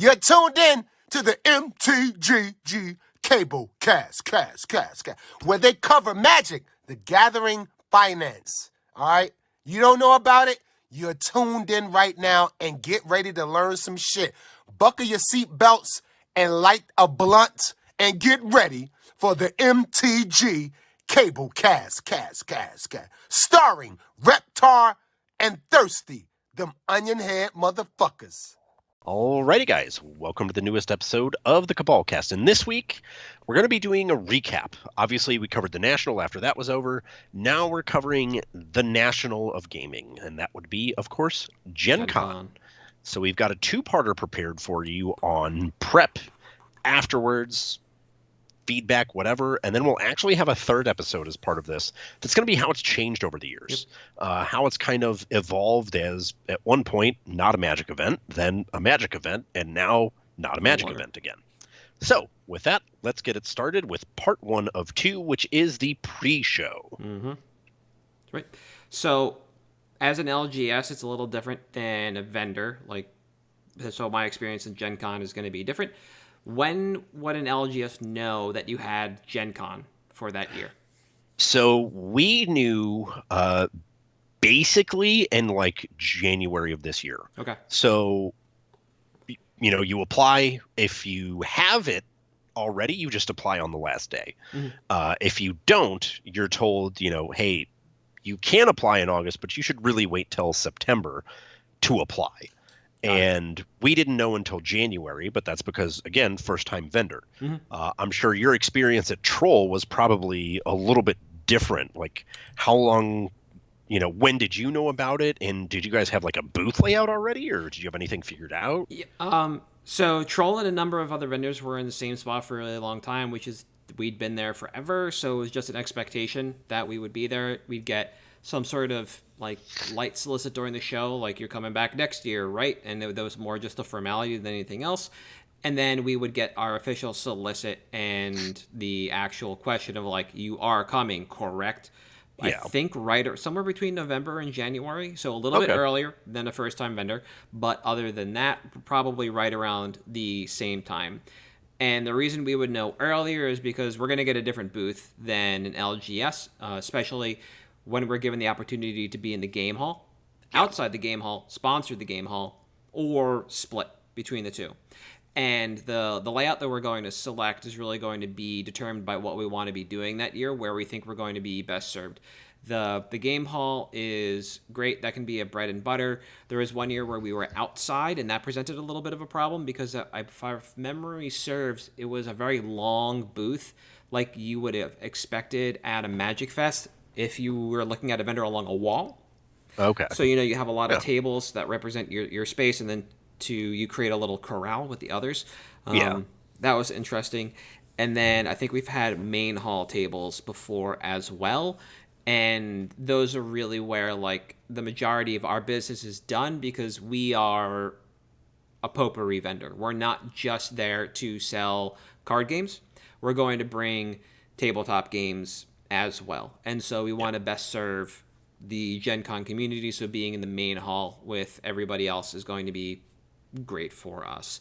You're tuned in to the MtG Cable cast, where they cover Magic, the Gathering finance. All right? You don't know about it? You're tuned in right now and get ready to learn some shit. Buckle your seatbelts and light a blunt and get ready for the MtG Cable cast. Starring Reptar and Thirsty, them onion head motherfuckers. Alrighty, guys, welcome to the newest episode of the Cabal Cast. And this week, we're going to be doing a recap. Obviously, we covered the National after that was over. Now we're covering the National of Gaming, and that would be, of course, GenCon. So we've got a two-parter prepared for you on prep, afterwards, feedback, whatever, and then we'll actually have a third episode as part of this. That's going to be how it's changed over the years, how it's kind of evolved as, at one point, not a Magic event, then a Magic event, and now not a Magic event again. So, with that, let's get it started with part 1 of 2, which is the pre-show. Mm-hmm. Right. So, as an LGS, it's a little different than a vendor. So my experience in Gen Con is going to be different. When would an LGS know that you had Gen Con for that year? So we knew basically in January of this year. Okay. So, you apply. If you have it already, you just apply on the last day. Mm-hmm. If you don't, you're told, hey, you can apply in August, but you should really wait till September to apply. And we didn't know until January, but that's because, again, first-time vendor. Mm-hmm. I'm sure your experience at Troll was probably a little bit different. Like, how long, when did you know about it? And did you guys have, a booth layout already, or did you have anything figured out? Yeah, so Troll and a number of other vendors were in the same spot for a really long time, which is we'd been there forever, so it was just an expectation that we would be there. We'd get some sort of light solicit during the show, you're coming back next year, right? And that was more just a formality than anything else. And then we would get our official solicit and the actual question of you are coming, correct? Yeah. I think somewhere between November and January, so a little bit earlier than a first-time vendor. But other than that, probably right around the same time. And the reason we would know earlier is because we're going to get a different booth than an LGS, especially when we're given the opportunity to be in the game hall, outside the game hall, sponsor the game hall, or split between the two. And the layout that we're going to select is really going to be determined by what we want to be doing that year, where we think we're going to be best served. The game hall is great. That can be a bread and butter. There was one year where we were outside, and that presented a little bit of a problem because, if memory serves, it was a very long booth, like you would have expected at a Magic Fest if you were looking at a vendor along a wall. Okay. So, you have a lot of tables that represent your space, and then you create a little corral with the others. That was interesting. And then I think we've had main hall tables before as well. And those are really where, the majority of our business is done because we are a potpourri vendor. We're not just there to sell card games. We're going to bring tabletop games as well. And so we want to best serve the Gen Con community, so being in the main hall with everybody else is going to be great for us.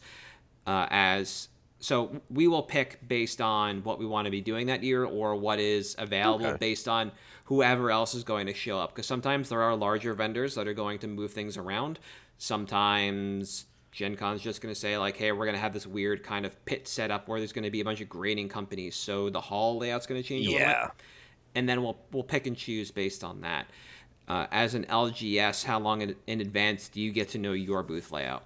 So we will pick based on what we want to be doing that year or what is available based on whoever else is going to show up. Because sometimes there are larger vendors that are going to move things around. Sometimes Gen Con's just going to say, hey, we're going to have this weird kind of pit set up where there's going to be a bunch of grading companies. So the hall layout's going to change a little bit. And then we'll pick and choose based on that. As an LGS, how long in advance do you get to know your booth layout?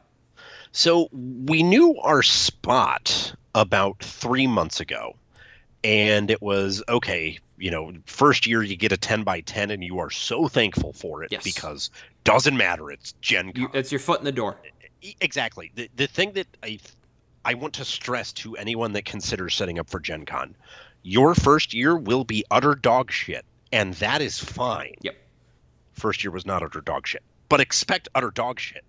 So we knew our spot about 3 months ago, and it was, first year you get a 10 by 10, and you are so thankful for it because doesn't matter, it's Gen Con. It's your foot in the door. Exactly. The thing that I want to stress to anyone that considers setting up for Gen Con, your first year will be utter dog shit, and that is fine. Yep. First year was not utter dog shit, but expect utter dog shit.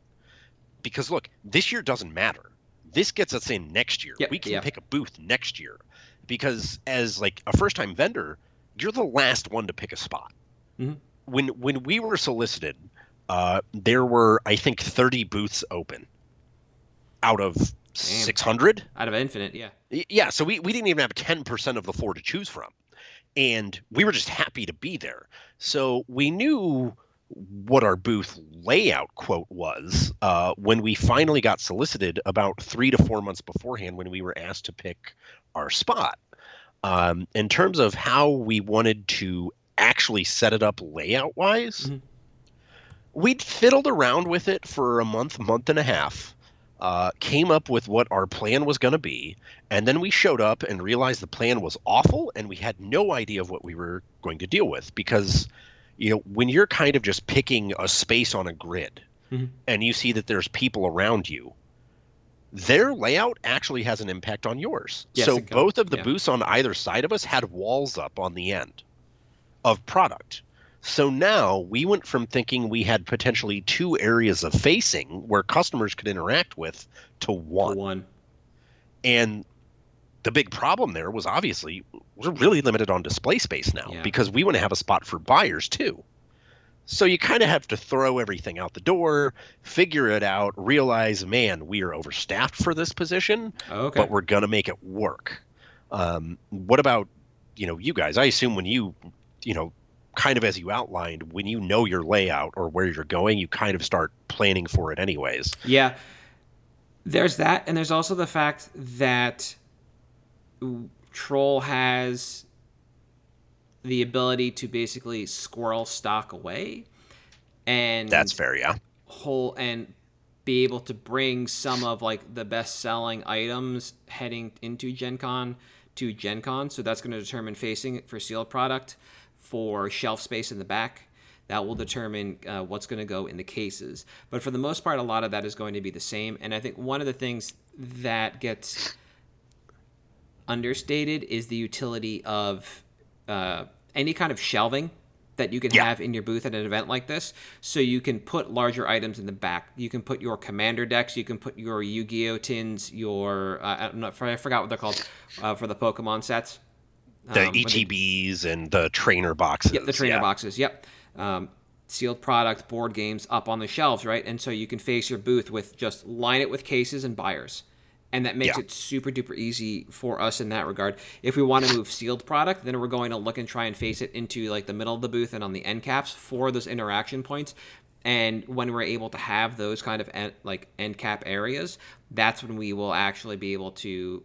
Because look, this year doesn't matter. This gets us in next year. We can pick a booth next year. Because as a first-time vendor, you're the last one to pick a spot. Mm-hmm. When we were solicited, there were, I think, 30 booths open out of 600 out of infinite. Yeah. Yeah, so we didn't even have 10% of the floor to choose from. And we were just happy to be there. So we knew what our booth layout quote was when we finally got solicited about 3 to 4 months beforehand when we were asked to pick our spot. In terms of how we wanted to actually set it up layout wise, we'd fiddled around with it for a month and a half. Came up with what our plan was going to be, and then we showed up and realized the plan was awful, and we had no idea of what we were going to deal with. Because, when you're kind of just picking a space on a grid, and you see that there's people around you, their layout actually has an impact on yours. Yes, so both of the booths on either side of us had walls up on the end of product. So now we went from thinking we had potentially 2 areas of facing where customers could interact with to one. And the big problem there was obviously we're really limited on display space now because we want to have a spot for buyers too. So you kind of have to throw everything out the door, figure it out, realize, man, we are overstaffed for this position, but we're going to make it work. What about, you guys? I assume when you kind of as you outlined, when you know your layout or where you're going, you kind of start planning for it anyways. Yeah. There's that, and there's also the fact that Troll has the ability to basically squirrel stock away. And that's fair, yeah. And be able to bring some of like the best-selling items heading into GenCon to GenCon. So that's going to determine facing for sealed product. For shelf space in the back, that will determine what's going to go in the cases. But for the most part, a lot of that is going to be the same. And I think one of the things that gets understated is the utility of any kind of shelving that you can have in your booth at an event like this. So you can put larger items in the back. You can put your commander decks. You can put your Yu-Gi-Oh tins, your I forgot what they're called for the Pokemon sets. The ETBs and the trainer boxes. Yep, the trainer boxes. Yep. Sealed product, board games up on the shelves, right? And so you can face your booth with just line it with cases and buyers. And that makes it super duper easy for us in that regard. If we want to move sealed product, then we're going to look and try and face it into like the middle of the booth and on the end caps for those interaction points. And when we're able to have those kind of end cap areas, that's when we will actually be able to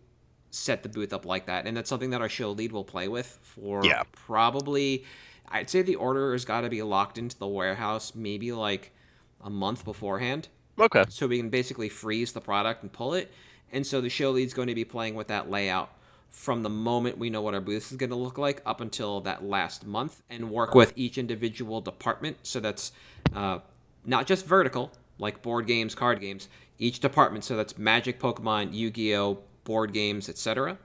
set the booth up like that. And that's something that our show lead will play with for probably, I'd say the order has got to be locked into the warehouse maybe like a month beforehand. Okay. So we can basically freeze the product and pull it. And so the show lead's going to be playing with that layout from the moment we know what our booth is going to look like up until that last month and work with each individual department. So that's not just vertical, like board games, card games, each department. So that's Magic, Pokemon, Yu-Gi-Oh, board games, etc.,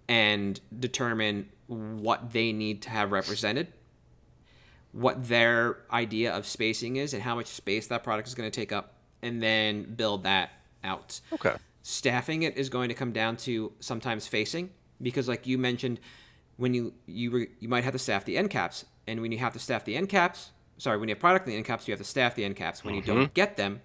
and determine what they need to have represented, what their idea of spacing is, and how much space that product is going to take up, and then build that out. Okay. Staffing it is going to come down to sometimes facing, because like you mentioned, when you might have to staff the end caps, and when you have to staff the end caps, when you have product in the end caps, you have to staff the end caps. When you don't get them,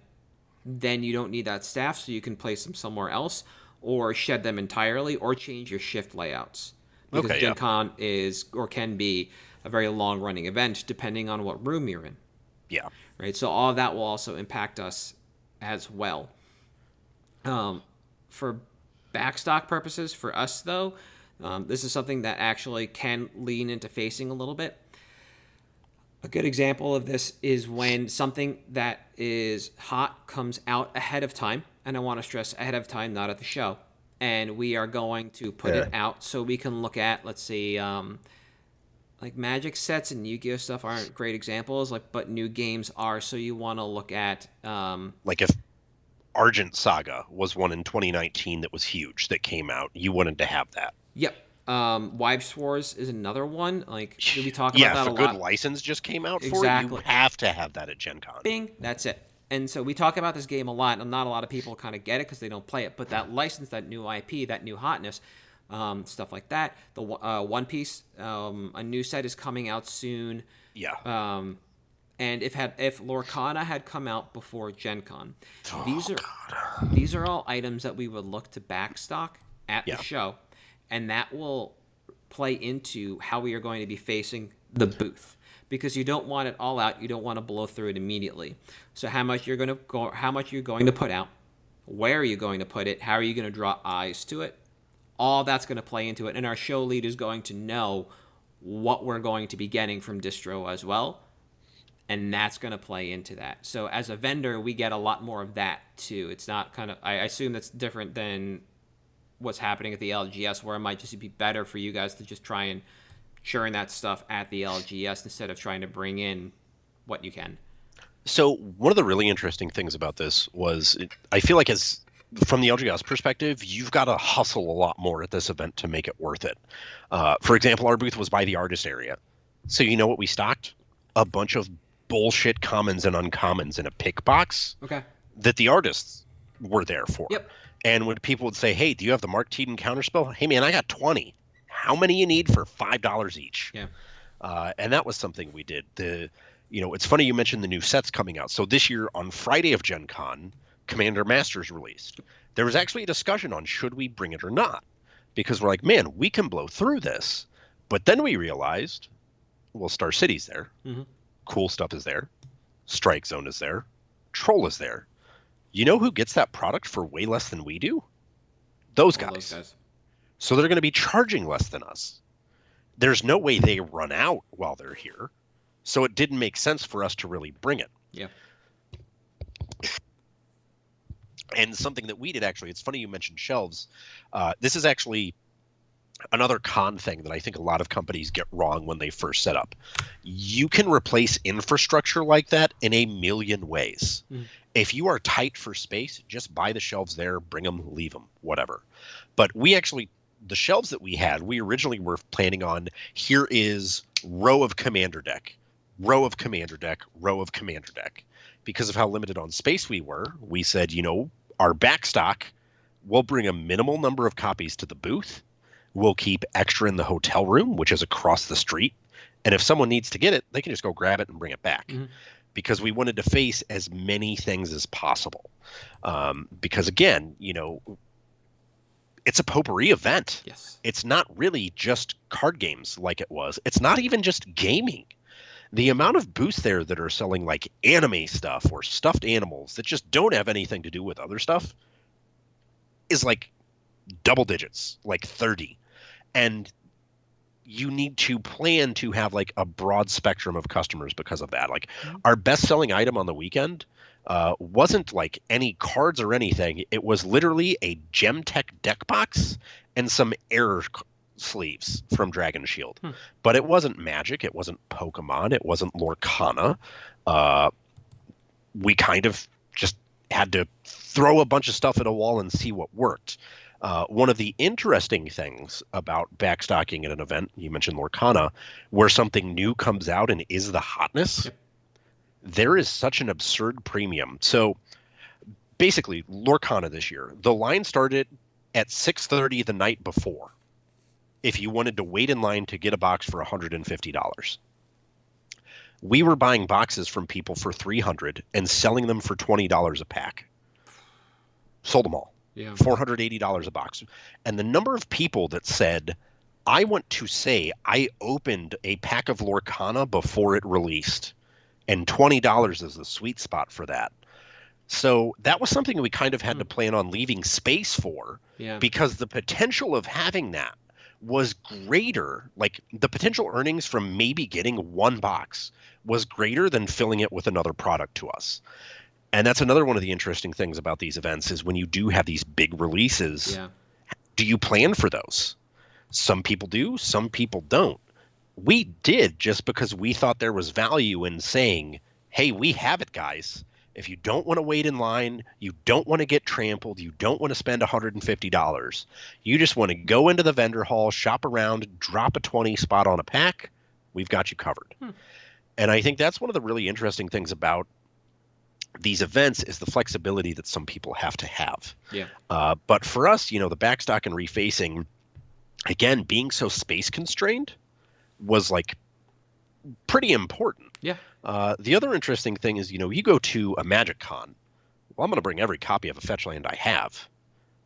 then you don't need that staff, so you can place them somewhere else, or shed them entirely, or change your shift layouts. Because GenCon is, or can be, a very long-running event, depending on what room you're in. Yeah. Right, so all of that will also impact us as well. For backstock purposes, for us, though, this is something that actually can lean into facing a little bit. A good example of this is when something that is hot comes out ahead of time, and I want to stress ahead of time, not at the show, and we are going to put it out so we can look at, let's see, like Magic sets and Yu-Gi-Oh stuff aren't great examples, but new games are, so you want to look at... like if Argent Saga was one in 2019 that was huge that came out, you wanted to have that. Yep. Wives Wars is another one. Like, we talk about that a lot. Yeah, if a good license just came out for it, you have to have that at Gen Con. Bing, that's it. And so we talk about this game a lot, and not a lot of people kind of get it because they don't play it. But that license, that new IP, that new hotness, stuff like that. The One Piece, a new set is coming out soon. Yeah. And if Lorcana had come out before GenCon, God. these are all items that we would look to backstock at Yeah. the show, and that will play into how we are going to be facing the booth, because you don't want it all out. You don't want to blow through it immediately. So how much you're going to put out, where are you going to put it, how are you going to draw eyes to it, all that's going to play into it, and our show lead is going to know what we're going to be getting from distro as well, and that's going to play into that. So as a vendor, we get a lot more of that too. It's not kind of, I assume that's different than what's happening at the LGS, where it might just be better for you guys to just try and churn that stuff at the LGS instead of trying to bring in what you can. So one of the really interesting things about this was, I feel like from the LGS perspective, you've got to hustle a lot more at this event to make it worth it. For example, our booth was by the artist area. So you know what we stocked? A bunch of bullshit commons and uncommons in a pick box that the artists were there for. Yep. And when people would say, hey, do you have the Mark Teton counterspell? Hey, man, I got 20. How many you need for $5 each? Yeah. And that was something we did. It's funny you mentioned the new sets coming out. So this year on Friday of Gen Con, Commander Masters released. There was actually a discussion on should we bring it or not, because we're like, man, we can blow through this. But then we realized, well, Star City's there. Mm-hmm. Cool stuff is there. Strike Zone is there. Troll is there. You know who gets that product for way less than we do? Those guys. So they're going to be charging less than us. There's no way they run out while they're here. So it didn't make sense for us to really bring it. Yeah. And something that we did, actually, it's funny you mentioned shelves. This is actually another con thing that I think a lot of companies get wrong when they first set up. You can replace infrastructure like that in a million ways. Mm. If you are tight for space, just buy the shelves there, bring them, leave them, whatever. But the shelves that we had, we originally were planning on, here is row of commander deck, row of commander deck, row of commander deck. Because of how limited on space we were, we said, our backstock, we'll bring a minimal number of copies to the booth. We'll keep extra in the hotel room, which is across the street. And if someone needs to get it, they can just go grab it and bring it back. Mm-hmm. Because we wanted to face as many things as possible. Because again, it's a potpourri event. Yes. It's not really just card games like it was. It's not even just gaming. The amount of booths there that are selling like anime stuff or stuffed animals that just don't have anything to do with other stuff is like double digits, like 30. And you need to plan to have like a broad spectrum of customers because of that. Like our best selling item on the weekend wasn't like any cards or anything. It was literally a Gemtech deck box and some air sleeves from Dragon Shield. But it wasn't Magic, it wasn't Pokemon, it wasn't Lorcana. We kind of just had to throw a bunch of stuff at a wall and see what worked. One of the interesting things about backstocking at an event, you mentioned Lorcana, where something new comes out and is the hotness, there is such an absurd premium. So basically, Lorcana this year, the line started at 6:30 the night before. If you wanted to wait in line to get a box for $150. We were buying boxes from people for $300 and selling them for $20 a pack. Sold them all. Yeah. $480 a box. And the number of people that said, I want to say I opened a pack of Lorcana before it released, and $20 is the sweet spot for that. So that was something we kind of had to plan on leaving space for, because the potential of having that was greater. Like the potential earnings from maybe getting one box was greater than filling it with another product to us. And that's another one of the interesting things about these events is when you do have these big releases, do you plan for those? Some people do, some people don't. We did, just because we thought there was value in saying, hey, we have it, guys. If you don't want to wait in line, you don't want to get trampled, you don't want to spend $150, you just want to go into the vendor hall, shop around, drop a 20 spot on a pack, we've got you covered. And I think that's one of the really interesting things about these events is the flexibility that some people have to have. But for us, the backstock and refacing, again, being so space constrained was like pretty important. Yeah. The other interesting thing is, you go to a Magic Con. Well, I'm going to bring every copy of a fetch land I have.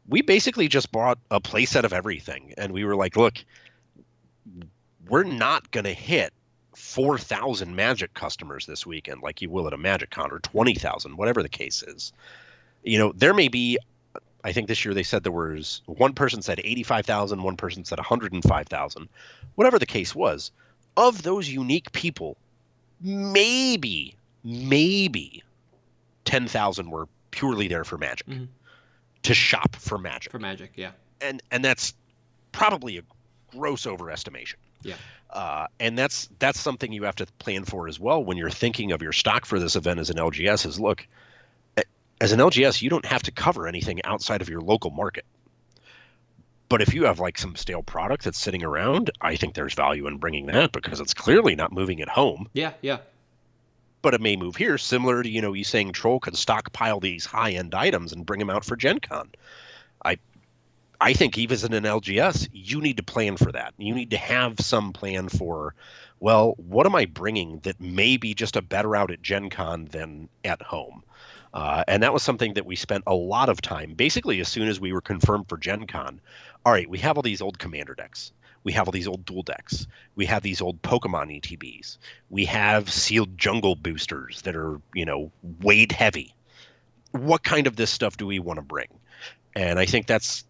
We basically just bought a playset of everything, and we were like, look, we're not going to hit 4,000 Magic customers this weekend like you will at a Magic Con, or 20,000, whatever the case is. There may be, I think this year they said there was, one person said 85,000, one person said 105,000. Whatever the case was, of those unique people, maybe 10,000 were purely there for Magic, to shop for Magic. For Magic, yeah. And that's probably a gross overestimation. Yeah. And that's something you have to plan for as well when you're thinking of your stock for this event as an LGS. Is look, as an LGS, you don't have to cover anything outside of your local market. But if you have like some stale product that's sitting around, I think there's value in bringing that, because it's clearly not moving at home. Yeah, yeah. But it may move here, similar to, you saying Troll could stockpile these high-end items and bring them out for GenCon. I think even as an LGS, you need to plan for that. You need to have some plan for, well, what am I bringing that may be just a better out at GenCon than at home? And that was something that we spent a lot of time, basically as soon as we were confirmed for GenCon. All right, we have all these old Commander decks. We have all these old dual decks. We have these old Pokemon ETBs. We have sealed jungle boosters that are, weight heavy. What kind of this stuff do we want to bring? And I think that's,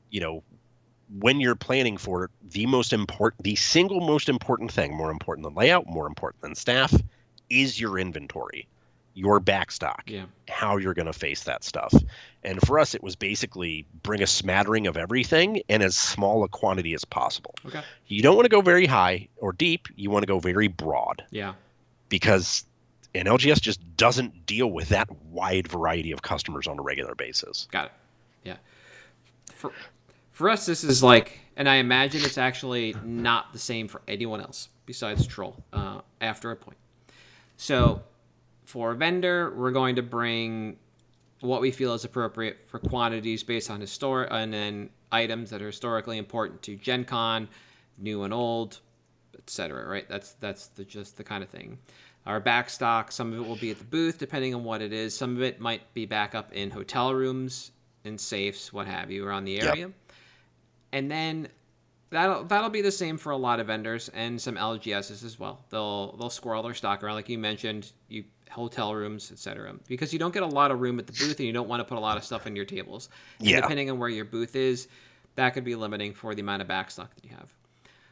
when you're planning for it, the single most important thing, more important than layout, more important than staff, is your inventory, your backstock, how you're going to face that stuff. And for us, it was basically bring a smattering of everything in as small a quantity as possible. Okay. You don't want to go very high or deep. You want to go very broad. Yeah. Because an LGS just doesn't deal with that wide variety of customers on a regular basis. Got it. Yeah. For us, this is like, and I imagine it's actually not the same for anyone else besides Troll after a point. So for a vendor, we're going to bring what we feel is appropriate for quantities based on and then items that are historically important to Gen Con, new and old, etc. Right? That's just the kind of thing. Our backstock, some of it will be at the booth, depending on what it is. Some of it might be back up in hotel rooms, in safes, what have you, around the area. Yep. And then that'll be the same for a lot of vendors and some LGSs as well. They'll squirrel their stock around, like you mentioned, hotel rooms, etc. Because you don't get a lot of room at the booth, and you don't want to put a lot of stuff in your tables. And depending on where your booth is, that could be limiting for the amount of backstock that you have.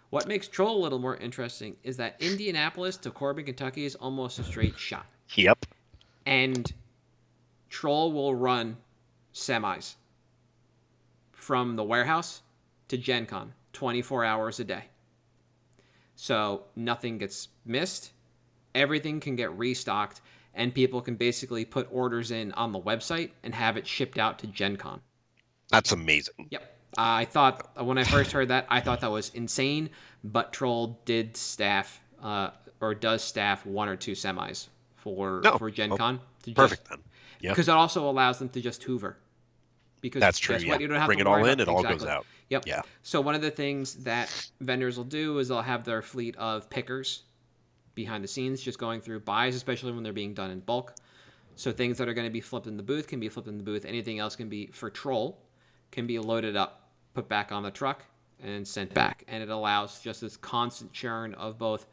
What makes Troll a little more interesting is that Indianapolis to Corbin, Kentucky is almost a straight shot. Yep. And Troll will run semis from the warehouse to Gen Con 24 hours a day. So nothing gets missed. Everything can get restocked, and people can basically put orders in on the website and have it shipped out to Gen Con. That's amazing. Yep. I thought, when I first heard that, I thought that was insane, but Troll did staff, or does staff one or two semis for Gen Con. Perfect then. Yeah. Because it also allows them to just hoover. Because that's true. Guess what? You don't have bring to it all in, it exactly. all goes out. Yep. Yeah. So one of the things that vendors will do is they'll have their fleet of pickers behind the scenes just going through buys, especially when they're being done in bulk. So things that are going to be flipped in the booth can be flipped in the booth. Anything else can be, for Troll, can be loaded up, put back on the truck, and sent back. And it allows just this constant churn of both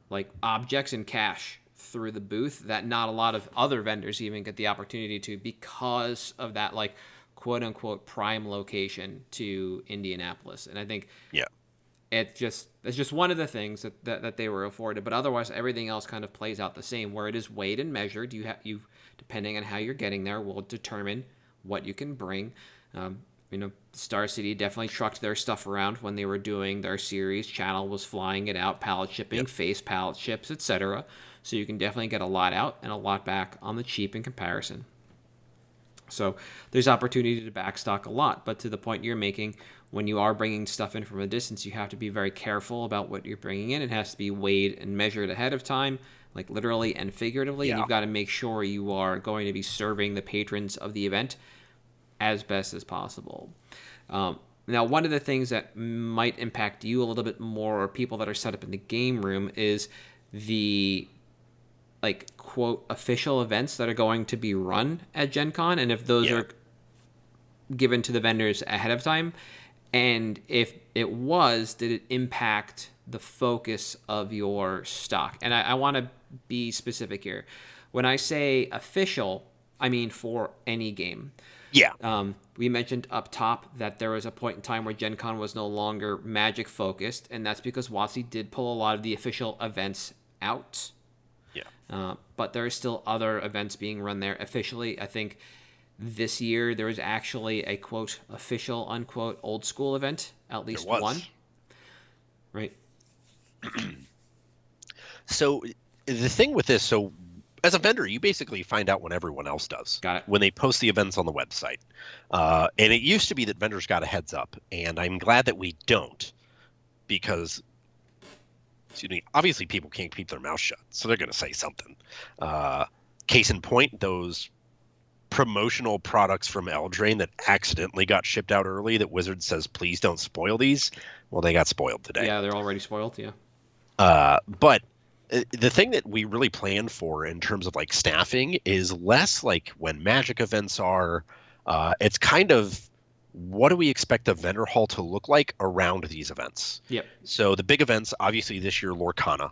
like objects and cash through the booth that not a lot of other vendors even get the opportunity to, because of that like quote unquote prime location to Indianapolis. And I think it's just one of the things that they were afforded, but otherwise everything else kind of plays out the same, where it is weighed and measured. You depending on how you're getting there will determine what you can bring. Star City definitely trucked their stuff around when they were doing their series. Channel was flying it out, pallet shipping, face pallet ships, etc. So you can definitely get a lot out and a lot back on the cheap in comparison. So there's opportunity to backstock a lot, but to the point you're making, when you are bringing stuff in from a distance, you have to be very careful about what you're bringing in. It has to be weighed and measured ahead of time, like literally and figuratively, and you've got to make sure you are going to be serving the patrons of the event as best as possible. Now, one of the things that might impact you a little bit more, or people that are set up in the game room, is the like quote official events that are going to be run at GenCon, and if those are given to the vendors ahead of time, and if it was, did it impact the focus of your stock? And I want to be specific here. When I say official, I mean for any game. Yeah. We mentioned up top that there was a point in time where Gen Con was no longer Magic focused, and that's because WotC did pull a lot of the official events out. Yeah. But there are still other events being run there officially. I think this year there was actually a quote official unquote old school event, at least one. Right. So the thing with this, so as a vendor, you basically find out when everyone else does. Got it. When they post the events on the website. And it used to be that vendors got a heads up, and I'm glad that we don't, because, excuse me, obviously people can't keep their mouth shut, so they're going to say something. Case in point, those promotional products from Eldraine that accidentally got shipped out early that Wizards says, please don't spoil these. Well, they got spoiled today. Yeah, they're already spoiled, yeah. But the thing that we really plan for in terms of like staffing is less like when Magic events are. It's kind of what do we expect the vendor hall to look like around these events? Yep. So the big events, obviously this year, Lorcana.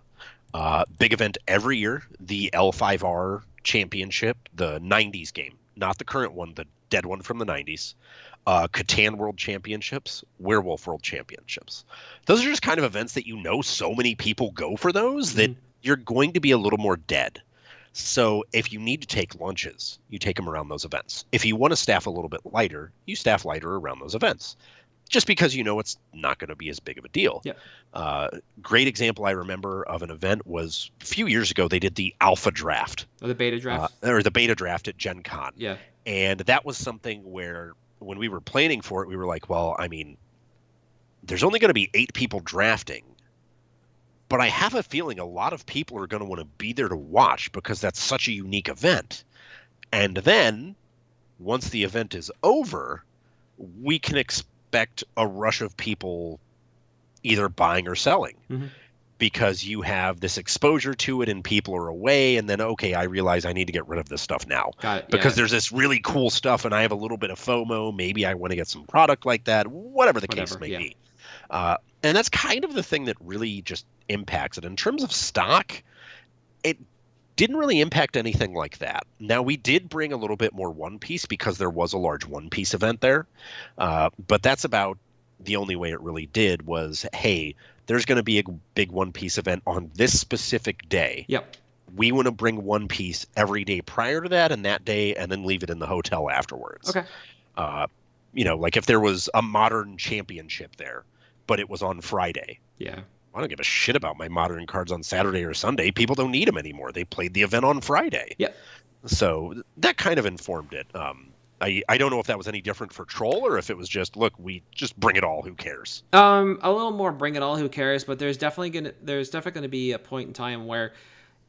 Big event every year, the L5R Championship, the 90s game, not the current one, the dead one from the 90s. Catan World Championships, Werewolf World Championships. Those are just kind of events that so many people go for those that you're going to be a little more dead. So if you need to take lunches, you take them around those events. If you want to staff a little bit lighter, you staff lighter around those events. Just because it's not going to be as big of a deal. Yep. Great example I remember of an event was a few years ago. They did the Alpha Draft. Or the Beta Draft. Or the Beta Draft at Gen Con. Yeah. And that was something where when we were planning for it, we were like, well, I mean, there's only going to be 8 people drafting. But I have a feeling a lot of people are going to want to be there to watch because that's such a unique event. And then once the event is over, we can expect a rush of people either buying or selling because you have this exposure to it and people are away. And then, okay, I realize I need to get rid of this stuff now. Got it. Because there's this really cool stuff and I have a little bit of FOMO. Maybe I want to get some product like that, whatever the case may be. And that's kind of the thing that really just impacts it. In terms of stock, it didn't really impact anything like that. Now, we did bring a little bit more One Piece because there was a large One Piece event there. But that's about the only way it really did was, hey, there's going to be a big One Piece event on this specific day. Yep. We want to bring One Piece every day prior to that and that day and then leave it in the hotel afterwards. Okay. Like if there was a Modern Championship there, but it was on Friday. Yeah. I don't give a shit about my Modern cards on Saturday or Sunday. People don't need them anymore. They played the event on Friday. Yep. So that kind of informed it. I don't know if that was any different for Troll or if it was just, look, we just bring it all. Who cares? A little more bring it all. Who cares? But there's definitely going to be a point in time where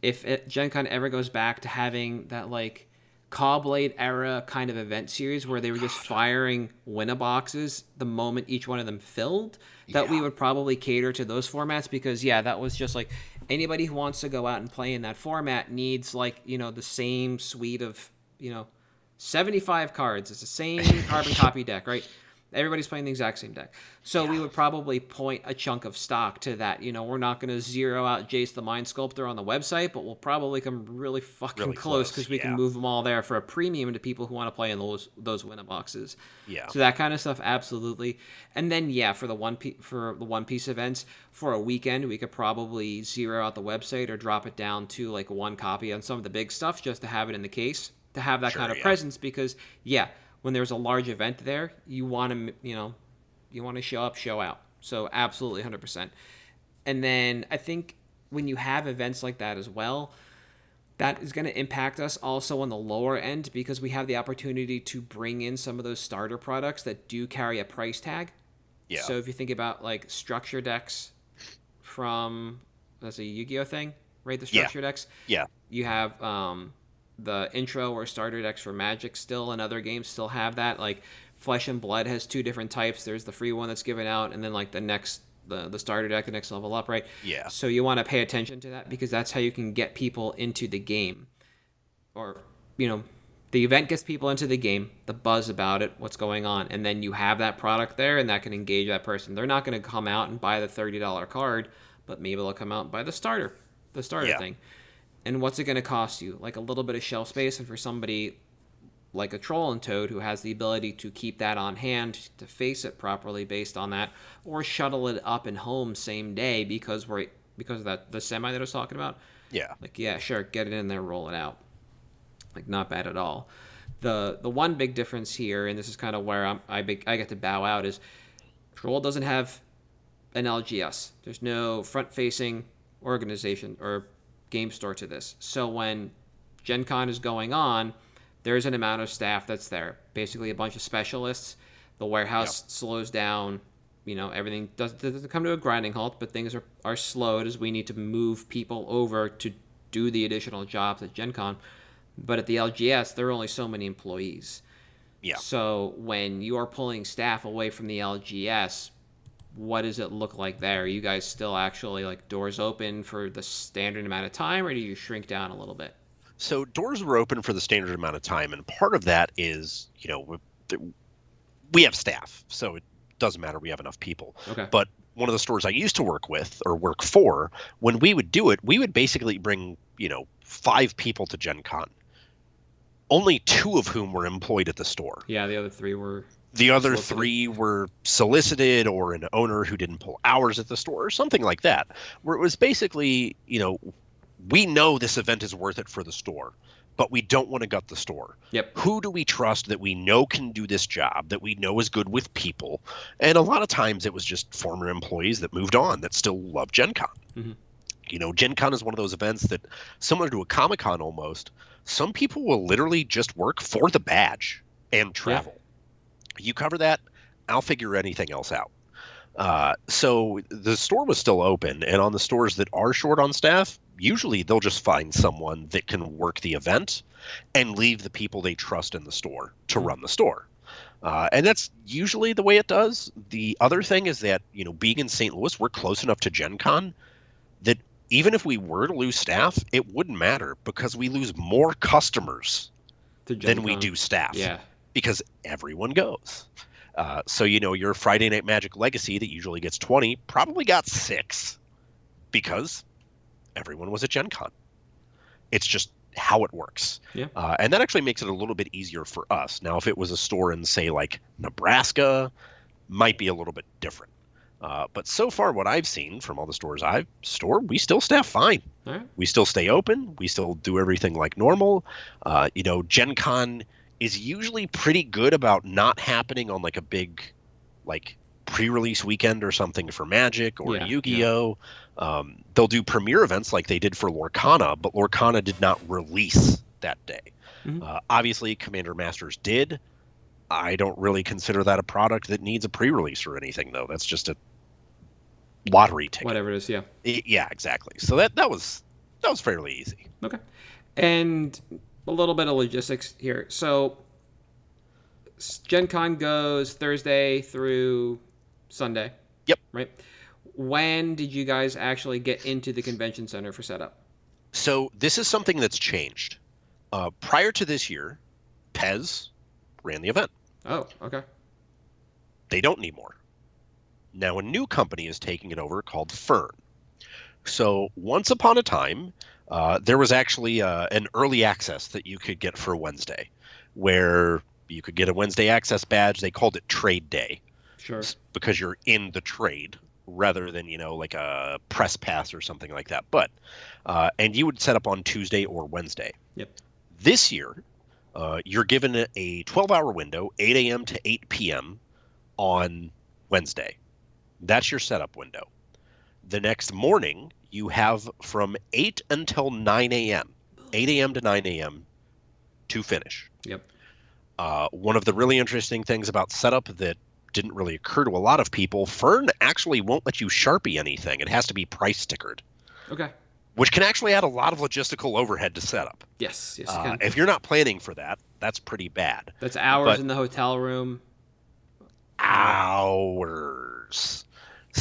if Gen Con ever goes back to having that like Cobblade era kind of event series where they were just firing Winnaboxes the moment each one of them filled, that we would probably cater to those formats because that was just like anybody who wants to go out and play in that format needs like the same suite of 75 cards. It's the same carbon copy deck, right? Everybody's playing the exact same deck. So we would probably point a chunk of stock to that. We're not going to zero out Jace the Mind Sculptor on the website, but we'll probably come really fucking close because we can move them all there for a premium to people who want to play in those Winnaboxes. Yeah. So that kind of stuff, absolutely. And then for the One Piece events, for a weekend, we could probably zero out the website or drop it down to like one copy on some of the big stuff just to have it in the case, to have that kind of presence because when there's a large event there, you want to show up, show out. So absolutely 100%. And then I think when you have events like that as well, that is going to impact us also on the lower end because we have the opportunity to bring in some of those starter products that do carry a price tag. Yeah. So if you think about like structure decks from, that's a Yu-Gi-Oh thing, right? The structure decks. Yeah. You have the intro or starter decks for Magic still, and other games still have that. Like Flesh and Blood has 2 different types. There's the free one that's given out, and then like the next the starter deck, the next level up, right? Yeah. So you want to pay attention to that because that's how you can get people into the game. Or, the event gets people into the game, the buzz about it, what's going on, and then you have that product there, and that can engage that person. They're not going to come out and buy the $30 card, but maybe they'll come out and buy the starter thing. And what's it going to cost you? Like a little bit of shelf space, and for somebody like a Troll and Toad who has the ability to keep that on hand to face it properly based on that, or shuttle it up and home same day because of that the semi that I was talking about. Yeah. Like, yeah, sure, get it in there, roll it out. Like, not bad at all. The one big difference here, and this is kind of where I get to bow out, is Troll doesn't have an LGS. There's no front-facing organization or game store to this. So when Gen Con is going on, there's an amount of staff that's there. Basically a bunch of specialists. The warehouse slows down. Everything doesn't come to a grinding halt, but things are slowed as we need to move people over to do the additional jobs at Gen Con. But at the LGS, there are only so many employees. Yeah. So when you are pulling staff away from the LGS, what does it look like there? Are you guys still actually like doors open for the standard amount of time, or do you shrink down a little bit? So doors were open for the standard amount of time, and part of that is, we have staff, so it doesn't matter. We have enough people. Okay. But one of the stores I used to work with or work for, when we would do it, we would basically bring, 5 people to Gen Con. Only 2 of whom were employed at the store. Yeah, the other 3 were... The other 3 were solicited, or an owner who didn't pull hours at the store or something like that, where it was basically, we know this event is worth it for the store, but we don't want to gut the store. Yep. Who do we trust that we know can do this job, that we know is good with people? And a lot of times it was just former employees that moved on that still love Gen Con. Mm-hmm. Gen Con is one of those events that, similar to a Comic-Con almost, some people will literally just work for the badge and travel. Yeah. You cover that, I'll figure anything else out. So the store was still open, and on the stores that are short on staff, usually they'll just find someone that can work the event and leave the people they trust in the store to run the store. And that's usually the way it does. The other thing is that, being in St. Louis, we're close enough to Gen Con that even if we were to lose staff, it wouldn't matter because we lose more customers than we do staff. Yeah. Because everyone goes. So, your Friday Night Magic Legacy that usually gets 20 probably got 6 because everyone was at Gen Con. It's just how it works. Yeah. And that actually makes it a little bit easier for us. Now, if it was a store in, say, like Nebraska, might be a little bit different. But so far, what I've seen from all the stores I've stored, we still staff fine. All right. We still stay open. We still do everything like normal. Gen Con is usually pretty good about not happening on like a big like pre-release weekend or something for Magic or Yu-Gi-Oh. Yeah. They'll do premiere events like they did for Lorcana, but Lorcana did not release that day. Mm-hmm. Obviously, Commander Masters did. I don't really consider that a product that needs a pre-release or anything, though. That's just a lottery ticket. Whatever it is, yeah. Yeah, exactly. So that was fairly easy. Okay. And a little bit of logistics here. So Gen Con goes Thursday through Sunday. Yep. Right? When did you guys actually get into the convention center for setup? So this is something that's changed. Prior to this year, Pez ran the event. Oh, okay. They don't anymore. Now a new company is taking it over called Fern. So once upon a time, there was actually an early access that you could get for Wednesday, where you could get a Wednesday access badge. They called it Trade Day. Sure. Because you're in the trade rather than, like a press pass or something like that. But, and you would set up on Tuesday or Wednesday. Yep. This year, you're given a 12-hour window, 8 a.m. to 8 p.m. on Wednesday. That's your setup window. The next morning, you have from 8 until 9 a.m., 8 a.m. to 9 a.m. to finish. Yep. One of the really interesting things about setup that didn't really occur to a lot of people, Fern actually won't let you Sharpie anything. It has to be price stickered. Okay. Which can actually add a lot of logistical overhead to setup. Yes, you can. If you're not planning for that, that's pretty bad. That's hours in the hotel room. Hours.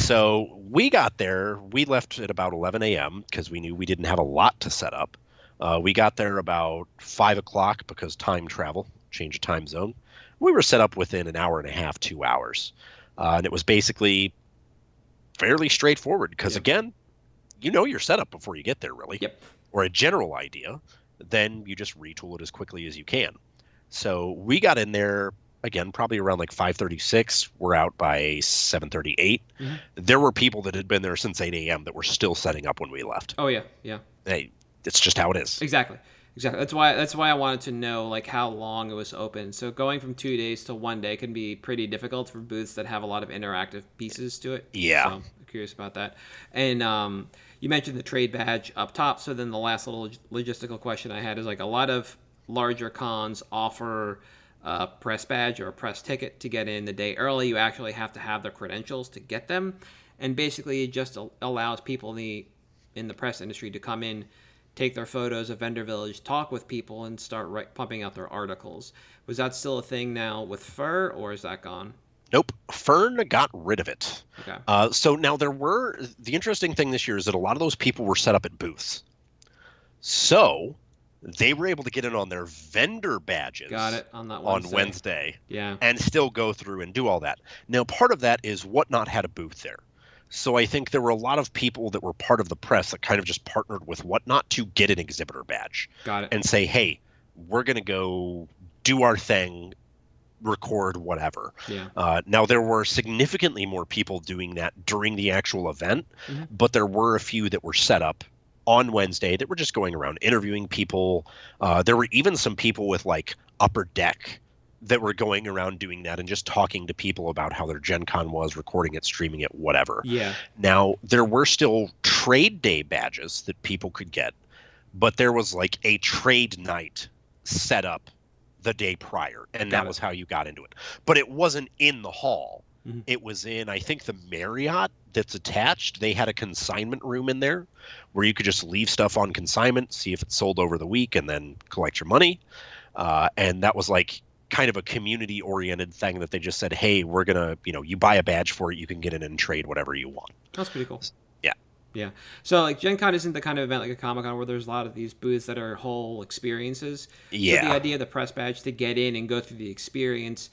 So we got there. We left at about 11 a.m. because we knew we didn't have a lot to set up. We got there about 5 o'clock because time travel, change of time zone. We were set up within an hour and a half, 2 hours. And it was basically fairly straightforward because, again, you know your setup before you get there, really. Yep. Or a general idea. Then you just retool it as quickly as you can. So we got in there, again, probably around like 5:36. We're out by 7:38. Mm-hmm. There were people that had been there since 8 a.m. that were still setting up when we left. Oh, yeah, yeah. Hey, it's just how it is. Exactly. That's why I wanted to know like how long it was open. So going from 2 days to 1 day can be pretty difficult for booths that have a lot of interactive pieces to it. Yeah. So I'm curious about that. And you mentioned the trade badge up top. So then the last little logistical question I had is like a lot of larger cons offer a press badge or a press ticket to get in the day early. You actually have to have the credentials to get them. And basically it just allows people in the press industry to come in, take their photos of Vendor Village, talk with people, and start pumping out their articles. Was that still a thing now with Fur, or is that gone? Nope. Fern got rid of it. Okay. So now the interesting thing this year is that a lot of those people were set up at booths. So they were able to get in on their vendor badges. Got it. On that Wednesday. Yeah. And still go through and do all that. Now, part of that is Whatnot had a booth there. So I think there were a lot of people that were part of the press that kind of just partnered with Whatnot to get an exhibitor badge. Got it. And say, hey, we're going to go do our thing, record whatever. Yeah. Now, there were significantly more people doing that during the actual event, but there were a few that were set up on Wednesday that were just going around interviewing people. There were even some people with like upper deck that were going around doing that and just talking to people about how their GenCon was, recording it, streaming it, whatever. Yeah. Now, there were still trade day badges that people could get, but there was like a trade night set up the day prior, and that was how you got into it. But it wasn't in the hall. It was in, I think, the Marriott that's attached. They had a consignment room in there where you could just leave stuff on consignment, see if it sold over the week, and then collect your money. And that was like kind of a community-oriented thing that they just said, hey, we're going to, you buy a badge for it, you can get in and trade whatever you want. That's pretty cool. Yeah. Yeah. So, like, Gen Con isn't the kind of event like a Comic-Con where there's a lot of these booths that are whole experiences. Yeah. So the idea of the press badge to get in and go through the experience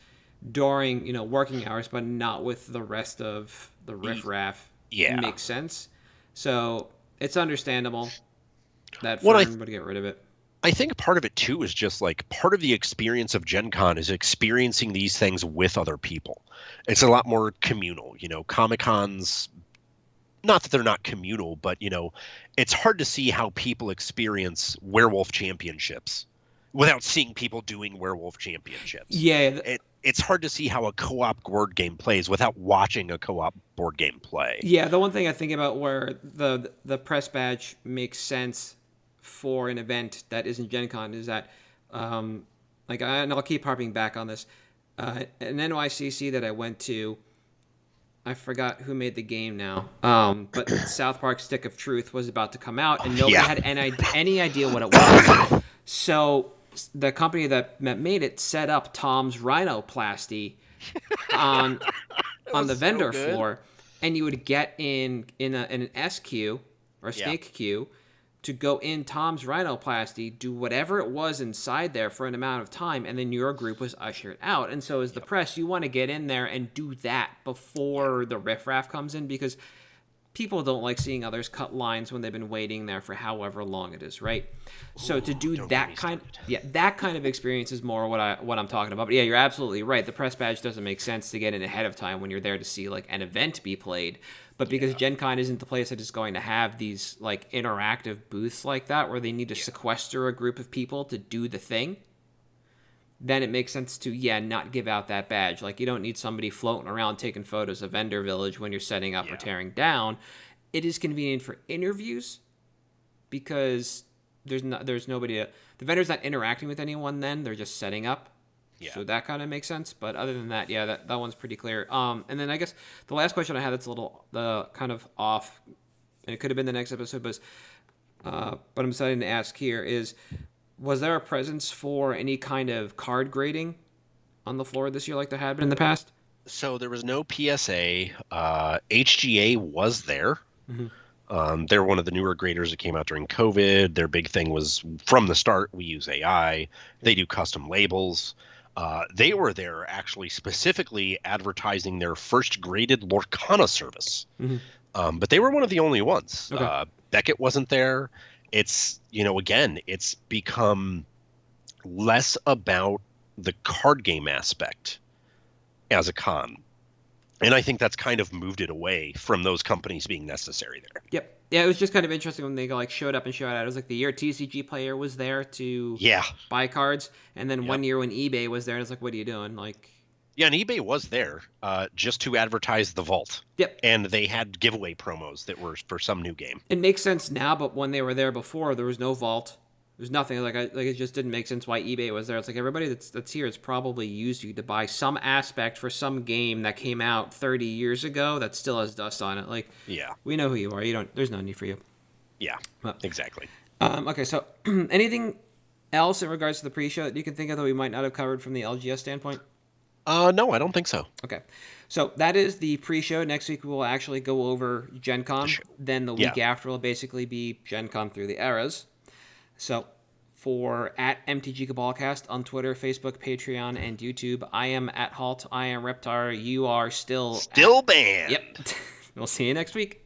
during, working hours, but not with the rest of the riffraff makes sense. So it's understandable that Fern would get rid of it. I think part of it, too, is just like part of the experience of Gen Con is experiencing these things with other people. It's a lot more communal. Comic-Cons, not that they're not communal, but, it's hard to see how people experience werewolf championships without seeing people doing werewolf championships. Yeah. It's hard to see how a co-op board game plays without watching a co-op board game play. Yeah, the one thing I think about where the press badge makes sense for an event that isn't Gen Con is that, and I'll keep harping back on this, an NYCC that I went to, I forgot who made the game now, but South Park Stick of Truth was about to come out, and nobody had any idea what it was. So the company that made it set up Tom's rhinoplasty on the vendor floor, and you would get in an S queue or snake queue to go in Tom's rhinoplasty, do whatever it was inside there for an amount of time, and then your group was ushered out. And so as the press, you want to get in there and do that before the riffraff comes in, because people don't like seeing others cut lines when they've been waiting there for however long it is, right? So to do that kind of experience is more what I'm talking about. But yeah, you're absolutely right. The press badge doesn't make sense to get in ahead of time when you're there to see like an event be played. But because Gen Con isn't the place that is going to have these like interactive booths like that where they need to sequester a group of people to do the thing, then it makes sense to, not give out that badge. Like, you don't need somebody floating around taking photos of Vendor Village when you're setting up or tearing down. It is convenient for interviews because there's nobody the vendor's not interacting with anyone then. They're just setting up. Yeah. So that kind of makes sense. But other than that, that one's pretty clear. And then I guess the last question I had that's a little kind of off, and it could have been the next episode, but I'm deciding to ask here is, was there a presence for any kind of card grading on the floor this year like there had been in the past? So there was no PSA. HGA was there. They're one of the newer graders that came out during COVID. Their big thing was from the start, we use AI. They do custom labels. They were there actually specifically advertising their first graded Lorcana service. But they were one of the only ones. Okay. Beckett wasn't there. It's, again, it's become less about the card game aspect as a con. And I think that's kind of moved it away from those companies being necessary there. Yep. Yeah, it was just kind of interesting when they showed up and showed out. It was like the year TCG Player was there to buy cards, and then one year when eBay was there, and it's like, what are you doing? Yeah, and eBay was there just to advertise the vault. Yep. And they had giveaway promos that were for some new game. It makes sense now, but when they were there before, there was no vault. There's nothing it just didn't make sense why eBay was there. It's like everybody that's here has probably used you to buy some aspect for some game that came out 30 years ago that still has dust on it. We know who you are. There's no need for you. Yeah, exactly. Okay, so anything else in regards to the pre-show that you can think of that we might not have covered from the LGS standpoint? No, I don't think so. Okay. So that is the pre-show. Next week we will actually go over GenCon. Then the week after will basically be GenCon through the eras. So for at MtG Cabalcast on Twitter, Facebook, Patreon, and YouTube, I am at Halt. I am Reptar. You are still banned. Yep. We'll see you next week.